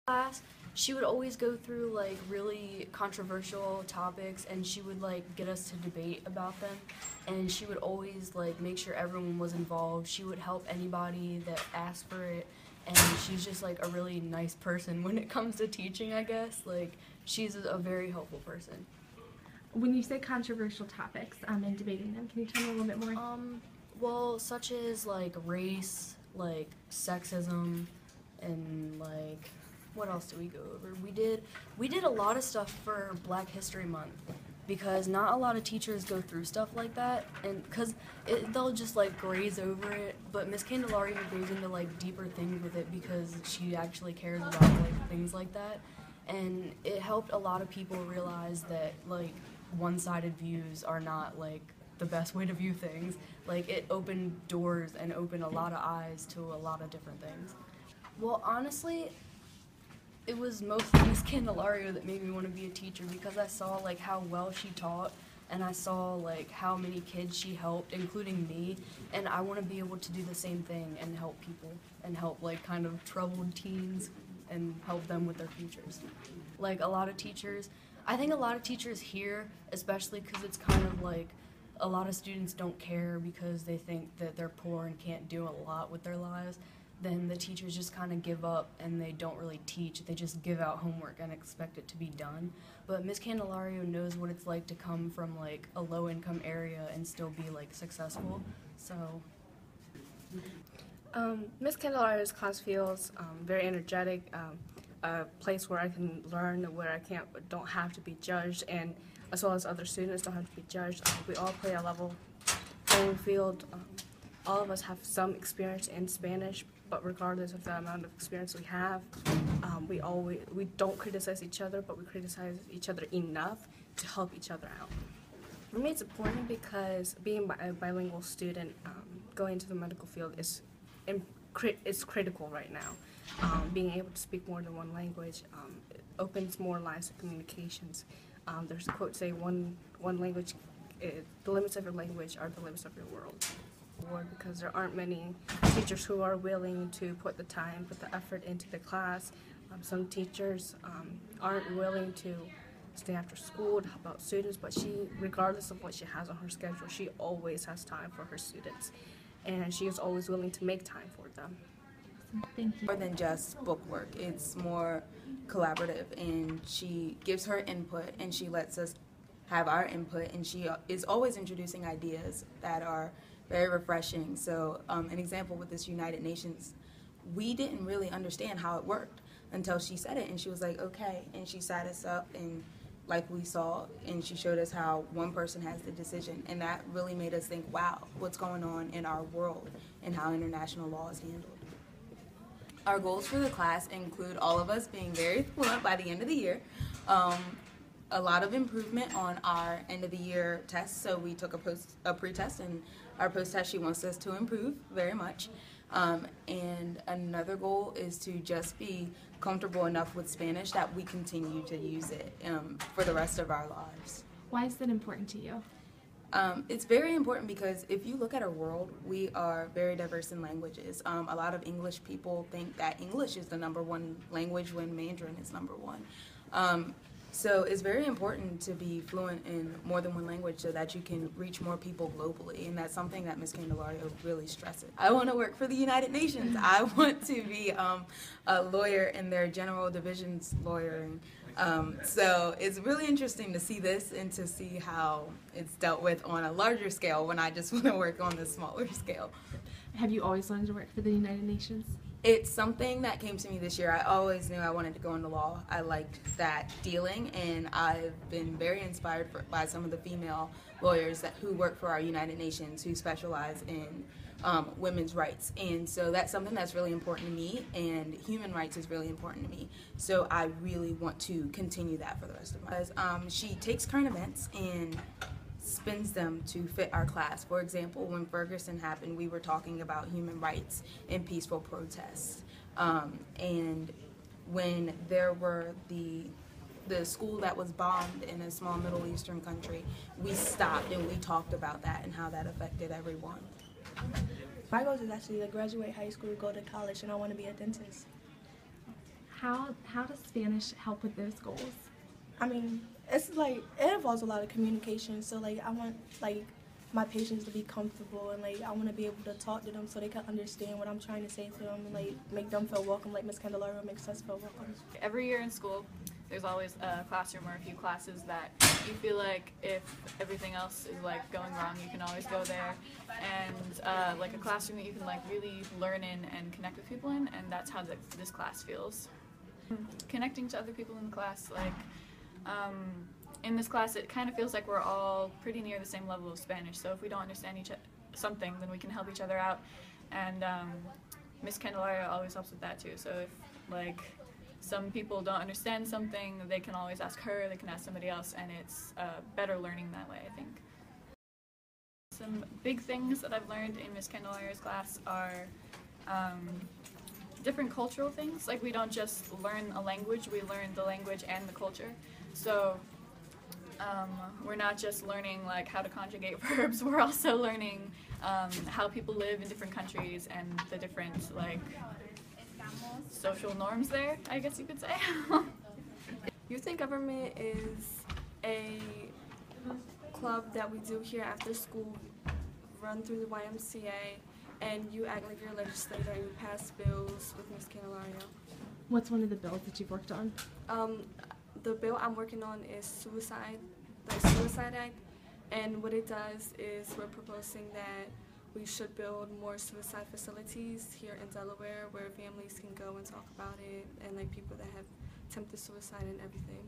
Class, she would always go through like really controversial topics and she would like get us to debate about them, and she would always like make sure everyone was involved. She would help anybody that asked for it, and she's just like a really nice person when it comes to teaching, I guess. Like she's a very helpful person. When you say controversial topics and debating them, can you tell me a little bit more? Well, such as like race, like sexism, and like what else did we go over? We did a lot of stuff for Black History Month because not a lot of teachers go through stuff like that, and because they'll just like graze over it. But Miss Candelario goes into like deeper things with it because she actually cares about like things like that, and it helped a lot of people realize that like one-sided views are not like the best way to view things. Like it opened doors and opened a lot of eyes to a lot of different things. Well, honestly, it was mostly Miss Candelario that made me want to be a teacher because I saw like how well she taught, and I saw like how many kids she helped, including me, and I want to be able to do the same thing and help people and help like kind of troubled teens and help them with their futures. Like a lot of teachers, I think a lot of teachers here, especially because it's kind of like a lot of students don't care because they think that they're poor and can't do a lot with their lives, then the teachers just kind of give up and they don't really teach. They just give out homework and expect it to be done. But Miss Candelario knows what it's like to come from like a low income area and still be like successful. So Miss Candelario's class feels very energetic, a place where I can learn, where I don't have to be judged, and as well as other students don't have to be judged. We all play a level playing field. All of us have some experience in Spanish, but regardless of the amount of experience we have, we don't criticize each other, but we criticize each other enough to help each other out. For me, it's important because being a bilingual student, going into the medical field is critical right now. Being able to speak more than one language it opens more lines of communications. There's a quote say, one language, the limits of your language are the limits of your world. Because there aren't many teachers who are willing to put the time, put the effort into the class. Some teachers aren't willing to stay after school to help out students, but she, regardless of what she has on her schedule, she always has time for her students, and she is always willing to make time for them. Thank you. More than just book work, it's more collaborative, and she gives her input and she lets us have our input, and she is always introducing ideas that are very refreshing. So an example with this United Nations, we didn't really understand how it worked until she said it, and she was like, okay, and she sat us up and like we saw, and she showed us how one person has the decision, and that really made us think, wow, what's going on in our world and how international law is handled. Our goals for the class include all of us being very fluent by the end of the year, a lot of improvement on our end of the year tests. So we took a pre-test, and our post-test she wants us to improve very much. And another goal is to just be comfortable enough with Spanish that we continue to use it for the rest of our lives. Why is that important to you? It's very important because if you look at our world, we are very diverse in languages. A lot of English people think that English is the #1 language when Mandarin is #1. So it's very important to be fluent in more than one language so that you can reach more people globally, and that's something that Ms. Candelario really stresses. I want to work for the United Nations. I want to be a lawyer in their general divisions lawyer. So it's really interesting to see this and to see how it's dealt with on a larger scale when I just want to work on the smaller scale. Have you always wanted to work for the United Nations? It's something that came to me this year. I always knew I wanted to go into law. I liked that dealing, and I've been very inspired by some of the female lawyers who work for our United Nations who specialize in women's rights. And so that's something that's really important to me, and human rights is really important to me. So I really want to continue that for the rest of my life. She takes current events and spins them to fit our class. For example, when Ferguson happened, we were talking about human rights and peaceful protests. And when there were the school that was bombed in a small Middle Eastern country, we stopped and we talked about that and how that affected everyone. My goal is actually to graduate high school, go to college, and I want to be a dentist. How does Spanish help with those goals? I mean, it's like it involves a lot of communication. So like I want like my patients to be comfortable and like I want to be able to talk to them so they can understand what I'm trying to say to them and like make them feel welcome, like Miss Candelario makes us feel welcome. Every year in school, there's always a classroom or a few classes that you feel like if everything else is like going wrong, you can always go there, and like a classroom that you can like really learn in and connect with people in, and that's how this class feels. Connecting to other people in the class, like in this class, it kind of feels like we're all pretty near the same level of Spanish. So if we don't understand something, then we can help each other out, and Miss Candelario always helps with that too. So if like some people don't understand something, they can always ask her, they can ask somebody else, and it's better learning that way, I think. Some big things that I've learned in Miss Candelario's class are different cultural things. Like we don't just learn a language, we learn the language and the culture. So we're not just learning like how to conjugate verbs, we're also learning how people live in different countries and the different like social norms there, I guess you could say. Youth in Government is a club that we do here after school, run through the YMCA, and you act like you're a legislator and you pass bills with Ms. Candelario. What's one of the bills that you've worked on? The bill I'm working on is the Suicide Act, and what it does is we're proposing that we should build more suicide facilities here in Delaware where families can go and talk about it, and like people that have attempted suicide and everything.